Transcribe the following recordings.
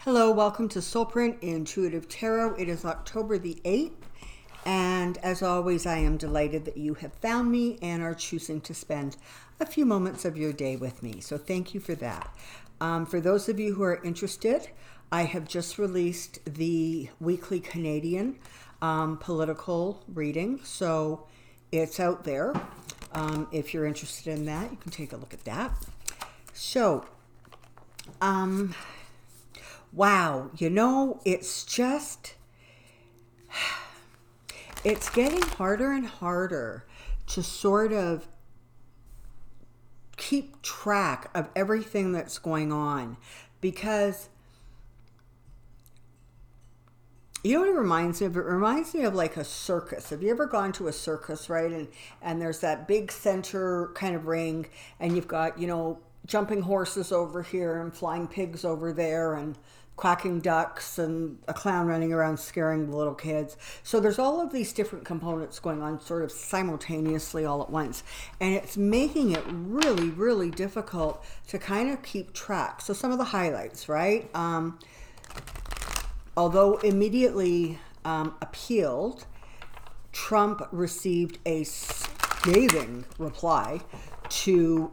Hello, welcome to Soulprint Intuitive Tarot. It is October the 8th, and as always, I am delighted that you have found me and are choosing to spend a few moments of your day with me. So thank you for that. For those of you who are interested, I have just released the weekly Canadian political reading, so it's out there. If you're interested in that, you can take a look at that. So, wow, it's getting harder and harder to sort of keep track of everything that's going on, because you know what it reminds me of? It reminds me of like a circus. Have you ever gone to a circus, right? And there's that big center kind of ring, and you've got, jumping horses over here and flying pigs over there and quacking ducks and a clown running around scaring the little kids. So there's all of these different components going on sort of simultaneously all at once. And it's making it really, really difficult to kind of keep track. So some of the highlights, right? Although immediately appealed, Trump received a scathing reply to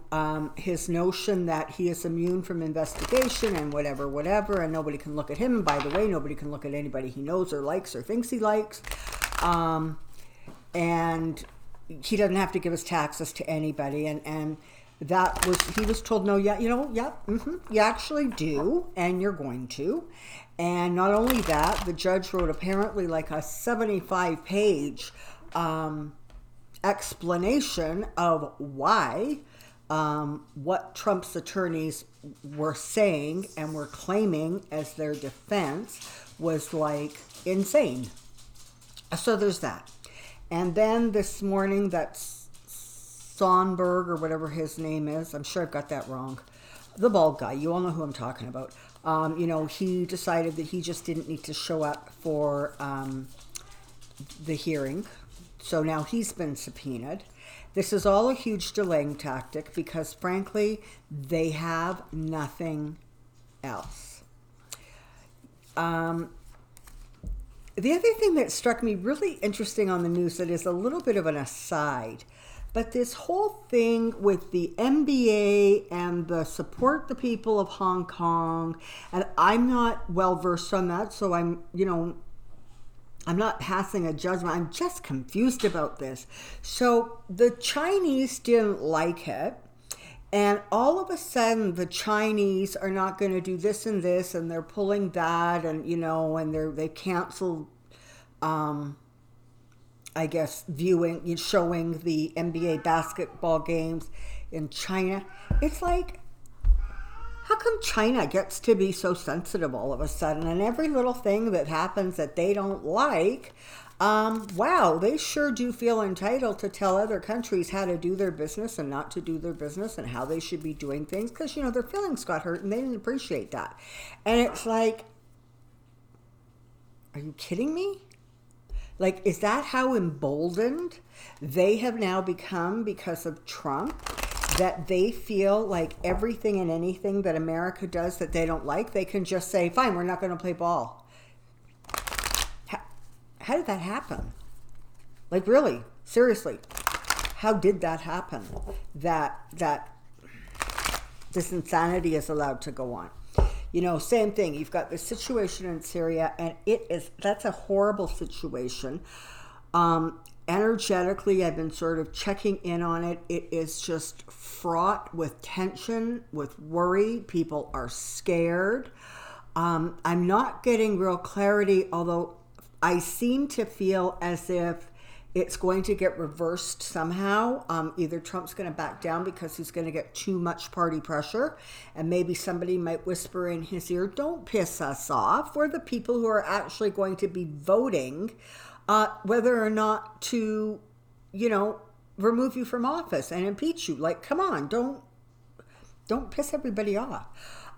his notion that he is immune from investigation and whatever, and nobody can look at him. And by the way, nobody can look at anybody he knows or likes or thinks he likes. And he doesn't have to give his taxes to anybody. And he was told, no, you actually do, and you're going to. And not only that, the judge wrote apparently like a 75-page explanation of why what Trump's attorneys were saying and were claiming as their defense was like insane. So there's that. And then this morning, that's Sonberg or whatever his name is, I'm sure I've got that wrong, the bald guy, you all know who I'm talking about. He decided that he just didn't need to show up for the hearing. So now he's been subpoenaed. This is all a huge delaying tactic because, frankly, they have nothing else. The other thing that struck me really interesting on the news, that is a little bit of an aside, but this whole thing with the NBA and the support the people of Hong Kong, and I'm not well versed on that, so I'm not passing a judgment. I'm just confused about this. So the Chinese didn't like it, and all of a sudden the Chinese are not going to do this and this, and they're pulling that, and and they canceled, I guess, showing the NBA basketball games in China. It's like, how come China gets to be so sensitive all of a sudden? And every little thing that happens that they don't like, wow, they sure do feel entitled to tell other countries how to do their business and not to do their business and how they should be doing things, because, their feelings got hurt and they didn't appreciate that. And it's like, are you kidding me? Like, is that how emboldened they have now become because of Trump? That they feel like everything and anything that America does that they don't like, they can just say, fine, we're not going to play ball. How did that happen? Like, really, seriously, how did that happen? That this insanity is allowed to go on. Same thing. You've got this situation in Syria, and that's a horrible situation. Energetically, I've been sort of checking in on it. It is just fraught with tension, with worry. People are scared. I'm not getting real clarity, although I seem to feel as if it's going to get reversed somehow. Either Trump's going to back down because he's going to get too much party pressure, and maybe somebody might whisper in his ear, don't piss us off. We're the people who are actually going to be voting whether or not to, remove you from office and impeach you. Like, come on, don't piss everybody off.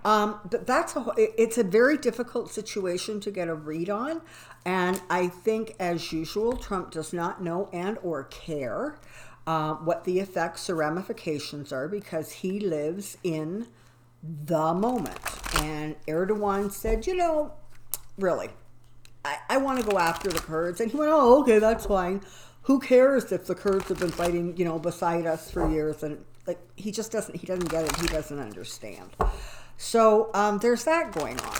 But it's a very difficult situation to get a read on. And I think, as usual, Trump does not know and or care what the effects or ramifications are, because he lives in the moment. And Erdogan said, you know, really, I want to go after the Kurds. And he went, oh, okay, that's fine. Who cares if the Kurds have been fighting, you know, beside us for years? And like, he doesn't get it. He doesn't understand. So there's that going on.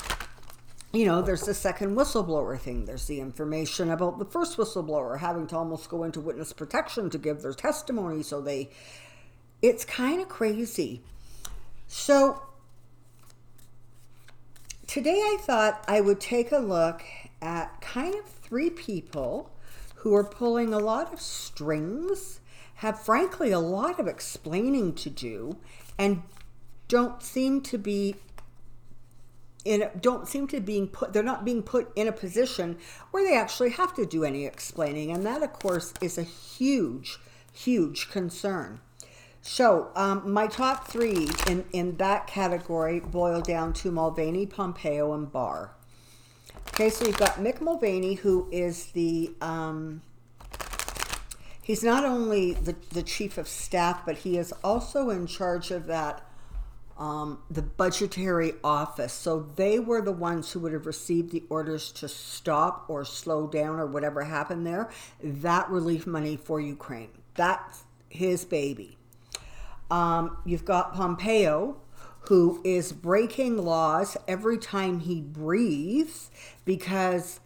You know, there's the second whistleblower thing. There's the information about the first whistleblower having to almost go into witness protection to give their testimony. So it's kind of crazy. So today I thought I would take a look at kind of three people who are pulling a lot of strings, have frankly a lot of explaining to do, and don't seem to be they're not being put in a position where they actually have to do any explaining. And that, of course, is a huge, huge concern. So my top three in that category boil down to Mulvaney, Pompeo, and Barr. Okay, so you've got Mick Mulvaney, who is he's not only the chief of staff, but he is also in charge of that the budgetary office. So they were the ones who would have received the orders to stop or slow down or whatever happened there. That relief money for Ukraine. That's his baby. You've got Pompeo, who is breaking laws every time he breathes because,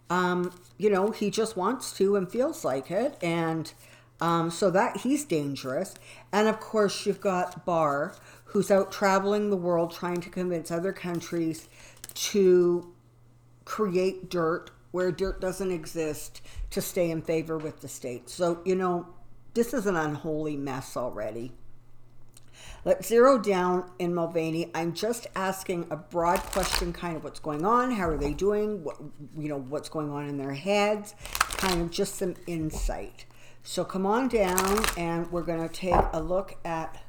you know, he just wants to and feels like it. And so that he's dangerous. And of course, you've got Barr, who's out traveling the world trying to convince other countries to create dirt where dirt doesn't exist to stay in favor with the state. So, you know, this is an unholy mess already. Let's zero down in Mulvaney. I'm just asking a broad question, kind of what's going on, how are they doing, what, you know, what's going on in their heads, kind of just some insight. So come on down and we're going to take a look at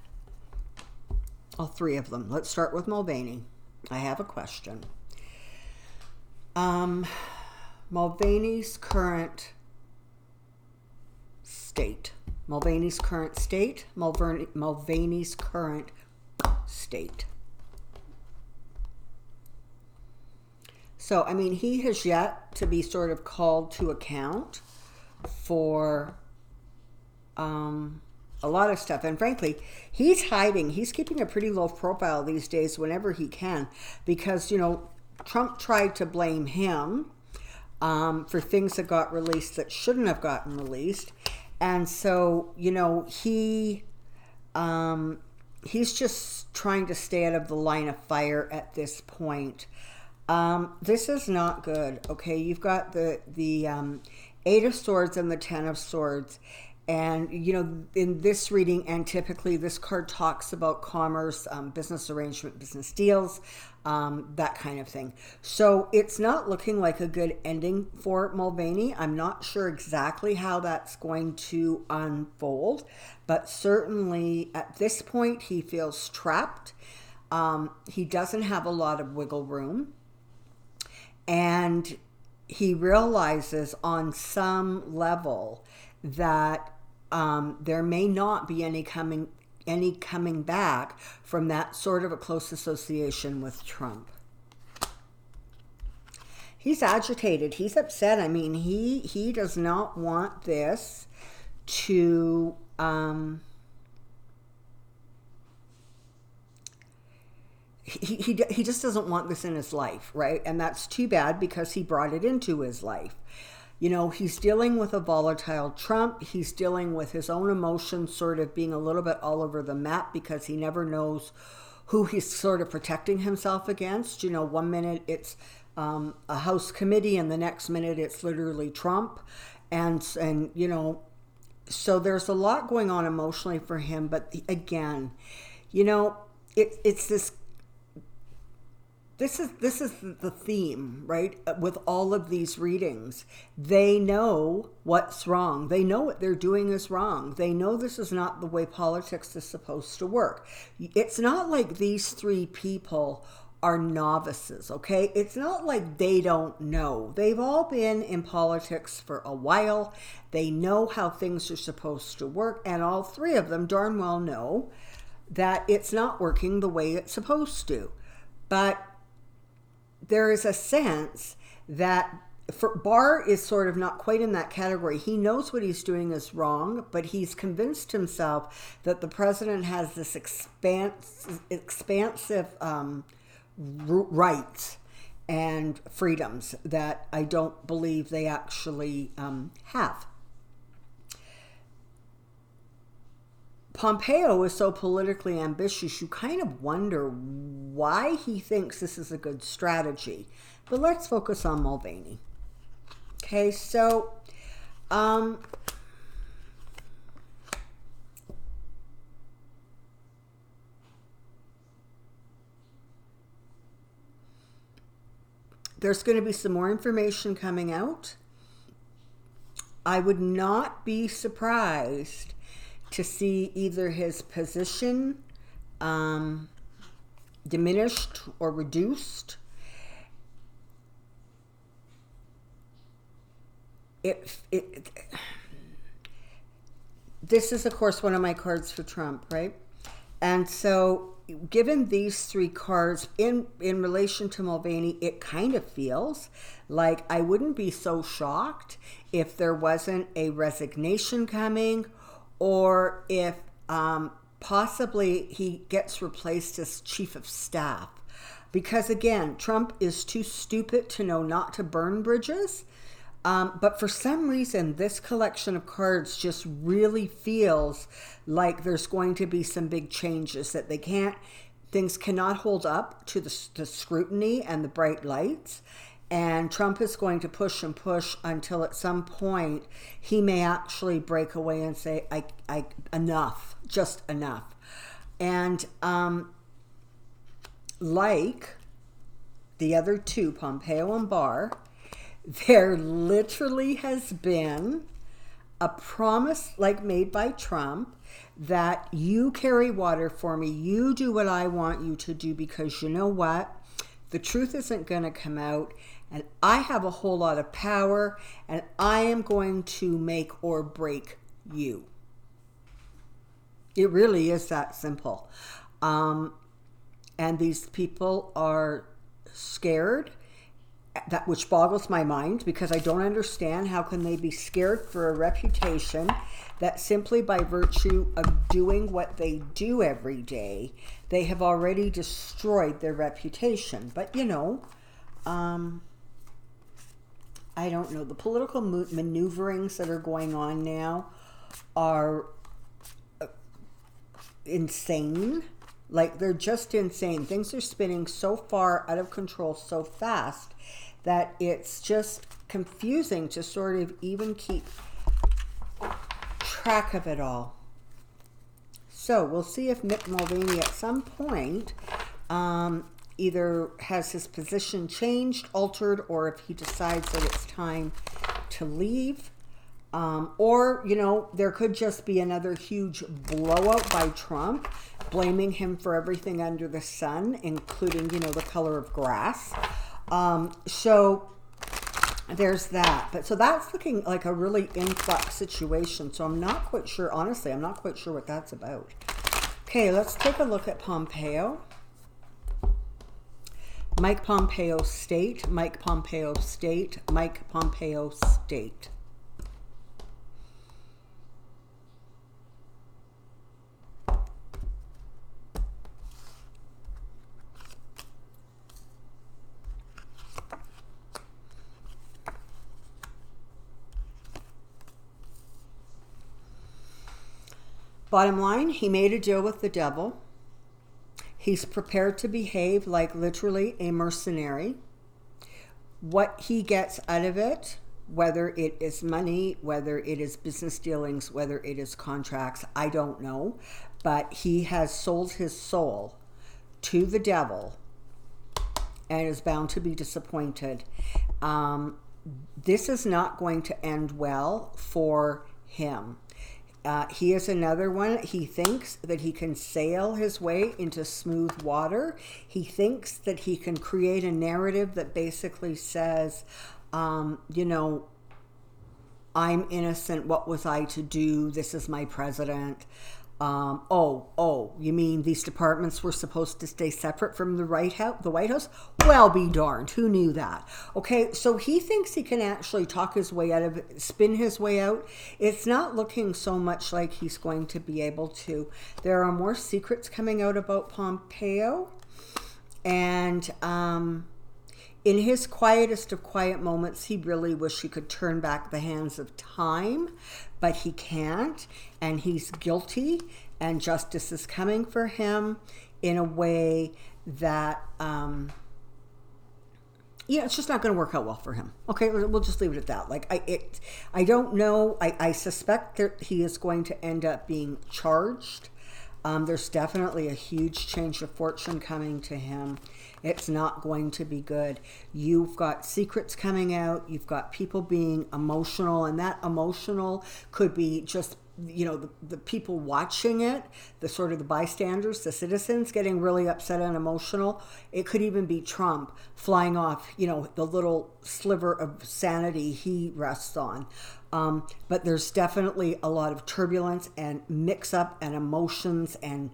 all three of them. Let's start with Mulvaney. I have a question. Mulvaney's current state. Mulvaney's current state. Mulvaney's current state. So, I mean, he has yet to be sort of called to account for a lot of stuff. And frankly, he's hiding. He's keeping a pretty low profile these days whenever he can because, you know, Trump tried to blame him for things that got released that shouldn't have gotten released. And so, you know, he's just trying to stay out of the line of fire at this point. This is not good. Okay, you've got the Eight of Swords and the Ten of Swords. And, you know, in this reading, and typically this card talks about commerce, business arrangement, business deals, that kind of thing. So it's not looking like a good ending for Mulvaney. I'm not sure exactly how that's going to unfold, but certainly at this point he feels trapped. He doesn't have a lot of wiggle room. And he realizes on some level that there may not be any coming back from that sort of a close association with Trump. He's agitated. He's upset. I mean, he does not want this to he just doesn't want this in his life, right? And that's too bad because he brought it into his life. You know, he's dealing with a volatile Trump. He's dealing with his own emotions sort of being a little bit all over the map because he never knows who he's sort of protecting himself against. You know, one minute it's a House committee and the next minute it's literally Trump. And you know, so there's a lot going on emotionally for him. But again, you know, it's this is the theme, right? With all of these readings, they know what's wrong. They know what they're doing is wrong. They know this is not the way politics is supposed to work. It's not like these three people are novices, okay? It's not like they don't know. They've all been in politics for a while. They know how things are supposed to work, and all three of them darn well know that it's not working the way it's supposed to. But there is a sense that Barr is sort of not quite in that category. He knows what he's doing is wrong, but he's convinced himself that the president has this expansive rights and freedoms that I don't believe they actually have. Pompeo is so politically ambitious, you kind of wonder why he thinks this is a good strategy. But let's focus on Mulvaney. Okay, so there's going to be some more information coming out. I would not be surprised to see either his position diminished or reduced. This is, of course, one of my cards for Trump, right? And so given these three cards in relation to Mulvaney, it kind of feels like I wouldn't be so shocked if there wasn't a resignation coming, or if possibly he gets replaced as chief of staff. Because again, Trump is too stupid to know not to burn bridges. But for some reason, this collection of cards just really feels like there's going to be some big changes, that things cannot hold up to the scrutiny and the bright lights. And Trump is going to push and push until at some point he may actually break away and say, I enough, just enough. And like the other two, Pompeo and Barr, there literally has been a promise made by Trump that you carry water for me, you do what I want you to do, because you know what? The truth isn't going to come out, and I have a whole lot of power, and I am going to make or break you. It really is that simple. And these people are scared, which boggles my mind, because I don't understand how can they be scared for a reputation that simply by virtue of doing what they do every day, they have already destroyed their reputation. But I don't know. The political maneuverings that are going on now are insane. They're just insane. Things are spinning so far out of control so fast that it's just confusing to sort of even keep track of it all. So we'll see if Mick Mulvaney at some point either has his position changed, altered, or if he decides that it's time to leave. Or, there could just be another huge blowout by Trump, blaming him for everything under the sun, including, the color of grass. So there's that. But so that's looking like a really influx situation. So I'm not quite sure, honestly, I'm not quite sure what that's about. Okay, let's take a look at Pompeo. Mike Pompeo State, Mike Pompeo State, Mike Pompeo State. Bottom line, he made a deal with the devil. He's prepared to behave like literally a mercenary. What he gets out of it, whether it is money, whether it is business dealings, whether it is contracts, I don't know. But he has sold his soul to the devil and is bound to be disappointed. This is not going to end well for him. He is another one. He thinks that he can sail his way into smooth water. He thinks that he can create a narrative that basically says, I'm innocent. What was I to do? This is my president. You mean these departments were supposed to stay separate from the White House? Well, be darned. Who knew that? Okay, so he thinks he can actually talk his way out of it, spin his way out. It's not looking so much like he's going to be able to. There are more secrets coming out about Pompeo. And in his quietest of quiet moments, he really wished he could turn back the hands of time, but he can't, and he's guilty, and justice is coming for him in a way that, it's just not going to work out well for him. Okay, we'll just leave it at that. Like, I don't know. I suspect that he is going to end up being charged. There's definitely a huge change of fortune coming to him. It's not going to be good. You've got secrets coming out. You've got people being emotional, and that emotional could be just, the people watching it, the sort of the bystanders, the citizens getting really upset and emotional. It could even be Trump flying off, the little sliver of sanity he rests on. But there's definitely a lot of turbulence and mix-up and emotions and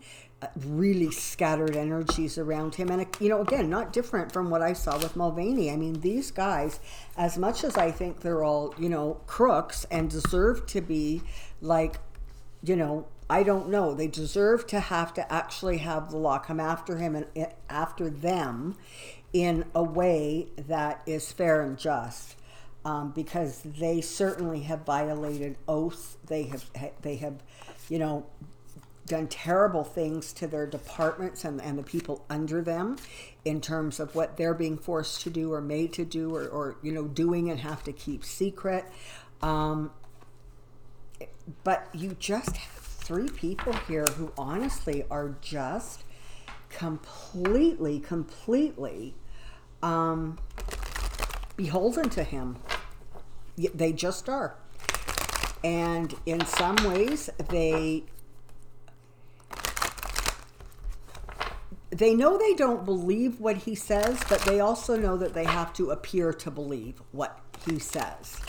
really scattered energies around him. And, again, not different from what I saw with Mulvaney. I mean, these guys, as much as I think they're all, crooks and deserve to be, like, I don't know. They deserve to have to actually have the law come after him and after them in a way that is fair and just. Because they certainly have violated oaths. They have, done terrible things to their departments and the people under them in terms of what they're being forced to do or made to do or doing and have to keep secret. But you just have three people here who honestly are just completely beholden to him. They just are. And in some ways, they know they don't believe what he says, but they also know that they have to appear to believe what he says.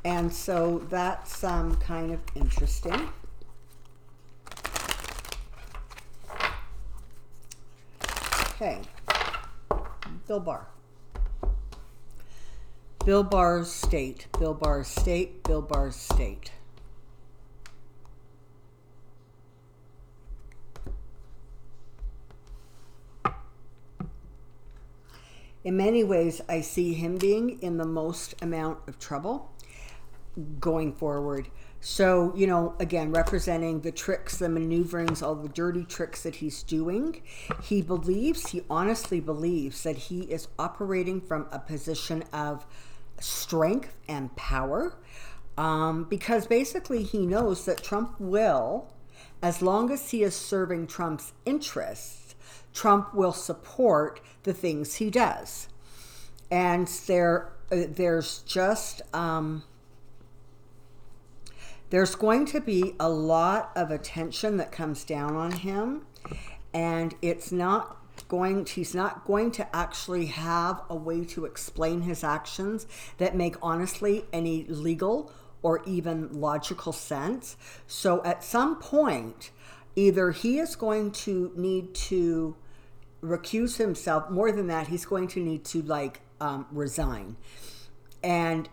And so that's kind of interesting. Okay. Bill Barr. Bill Barr's state. Bill Barr's state. Bill Barr's state. In many ways, I see him being in the most amount of trouble going forward. So, again, representing the tricks, the maneuverings, all the dirty tricks that he's doing, he honestly believes that he is operating from a position of strength and power, because basically he knows that Trump will, as long as he is serving Trump's interests, Trump will support the things he does. And there's just there's going to be a lot of attention that comes down on him, and he's not going to actually have a way to explain his actions that make honestly any legal or even logical sense. So at some point, either he is going to need to recuse himself. More than that, he's going to need to resign. And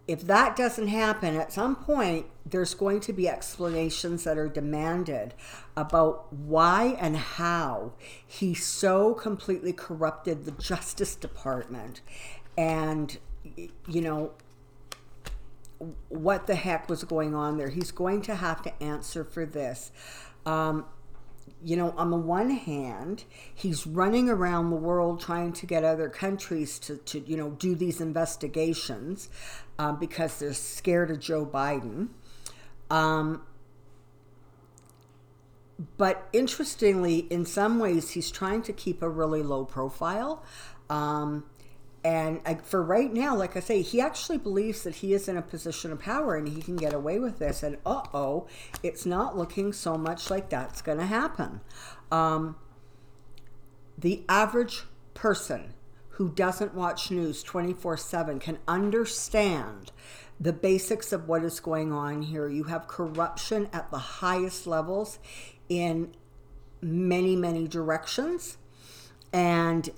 if that doesn't happen, at some point, there's going to be explanations that are demanded about why and how he so completely corrupted the Justice Department, and, what the heck was going on there. He's going to have to answer for this. On the one hand, he's running around the world trying to get other countries to do these investigations because they're scared of Joe Biden. But interestingly, in some ways, he's trying to keep a really low profile. And for right now, like I say, he actually believes that he is in a position of power and he can get away with this. And it's not looking so much like that's going to happen. The average person who doesn't watch news 24/7 can understand the basics of what is going on here. You have corruption at the highest levels in many, many directions. And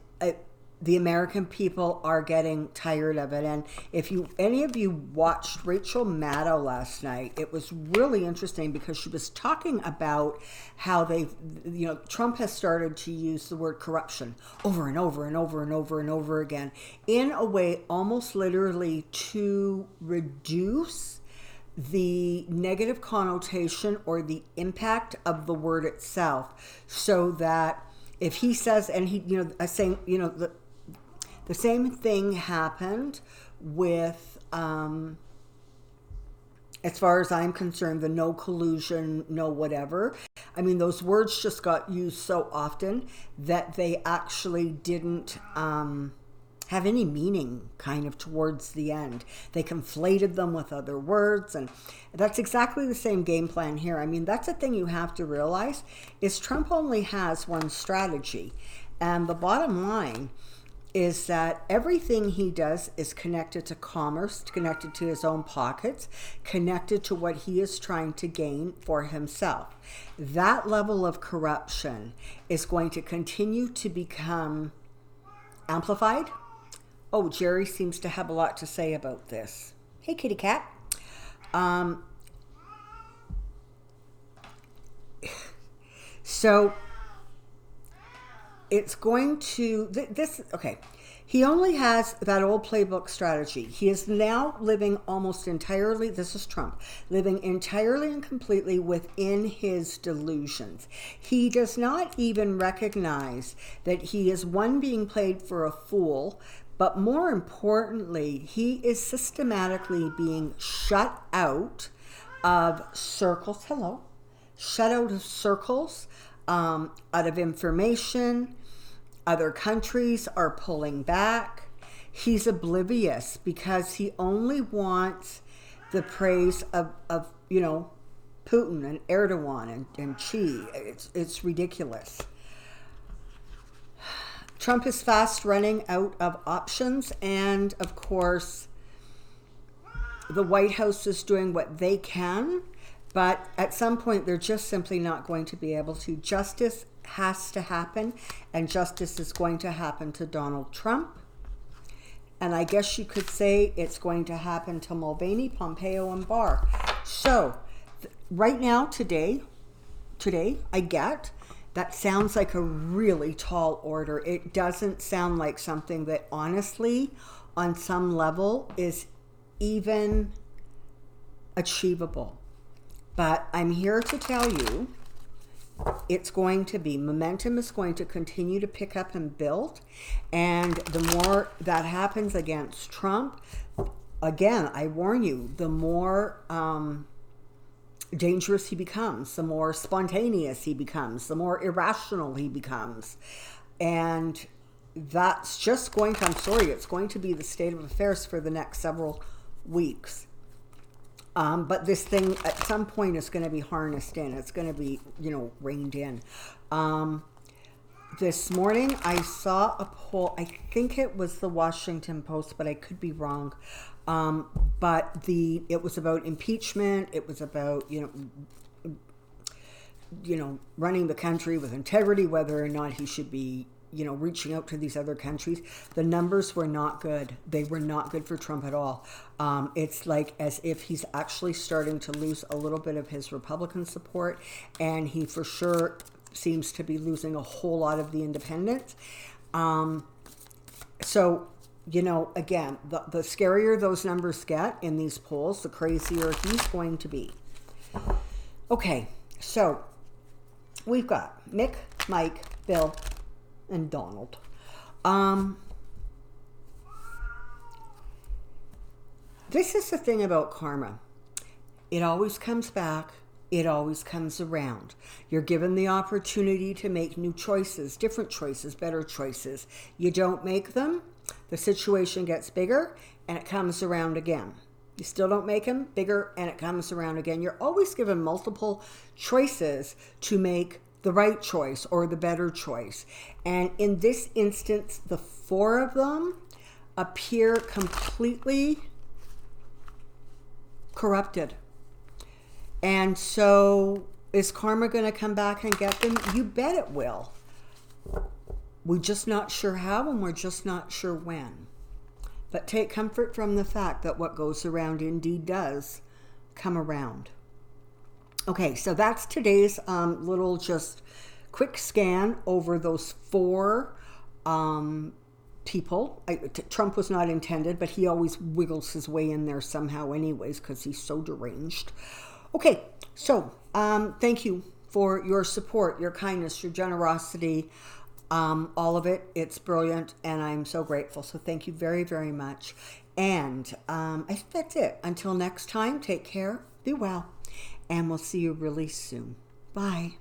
the American people are getting tired of it. And if any of you watched Rachel Maddow last night, it was really interesting because she was talking about how Trump has started to use the word corruption over and over and over and over and over again in a way almost literally to reduce the negative connotation or the impact of the word itself, so that if he says, and he, saying, the same thing happened with, as far as I'm concerned, the no collusion, no whatever. I mean, those words just got used so often that they actually didn't have any meaning kind of towards the end. They conflated them with other words, and that's exactly the same game plan here. I mean, that's the thing you have to realize is Trump only has one strategy, and the bottom line is that everything he does is connected to commerce, connected to his own pockets, connected to what he is trying to gain for himself. That level of corruption is going to continue to become amplified. Oh, Jerry seems to have a lot to say about this. Hey, kitty cat. So it's going to, okay. He only has that old playbook strategy. He is now living almost entirely, this is Trump, living entirely and completely within his delusions. He does not even recognize that he is being played for a fool, but more importantly, he is systematically being shut out of circles. Hello. Shut out of circles, out of information. Other countries are pulling back. He's oblivious because he only wants the praise of Putin and Erdogan and Xi. It's ridiculous. Trump is fast running out of options, and of course, the White House is doing what they can, but at some point, they're just simply not going to be able to. Justice has to happen, and justice is going to happen to Donald Trump. And I guess you could say it's going to happen to Mulvaney, Pompeo, and Barr. So, right now, today, I get that sounds like a really tall order. It doesn't sound like something that honestly, on some level, is even achievable. But I'm here to tell you, momentum is going to continue to pick up and build. And the more that happens against Trump, again, I warn you, the more dangerous he becomes, the more spontaneous he becomes, the more irrational he becomes. And that's just it's going to be the state of affairs for the next several weeks. But this thing at some point is going to be harnessed in. It's going to be, reined in. This morning I saw a poll. I think it was the Washington Post, but I could be wrong. But it was about impeachment. It was about, running the country with integrity, whether or not he should be, reaching out to these other countries. The numbers were not good. They were not good for Trump at all. It's like as if he's actually starting to lose a little bit of his Republican support, and he for sure seems to be losing a whole lot of the independents. So, again, the scarier those numbers get in these polls, the crazier he's going to be. Okay, so we've got Mick, Mike, Bill, and Donald. This is the thing about karma. It always comes back. It always comes around. You're given the opportunity to make new choices, different choices, better choices. You don't make them, the situation gets bigger, and it comes around again. You still don't make them, bigger, and it comes around again. You're always given multiple choices to make the right choice or the better choice. And in this instance, the 4 of them appear completely corrupted. And so is karma going to come back and get them? You bet it will. We're just not sure how, and we're just not sure when. But take comfort from the fact that what goes around indeed does come around. Okay, so that's today's little just quick scan over those 4 people. Trump was not intended, but he always wiggles his way in there somehow anyways because he's so deranged. Okay, so thank you for your support, your kindness, your generosity, all of it. It's brilliant, and I'm so grateful. So thank you very, very much. And I think that's it. Until next time, take care, be well, and we'll see you really soon. Bye.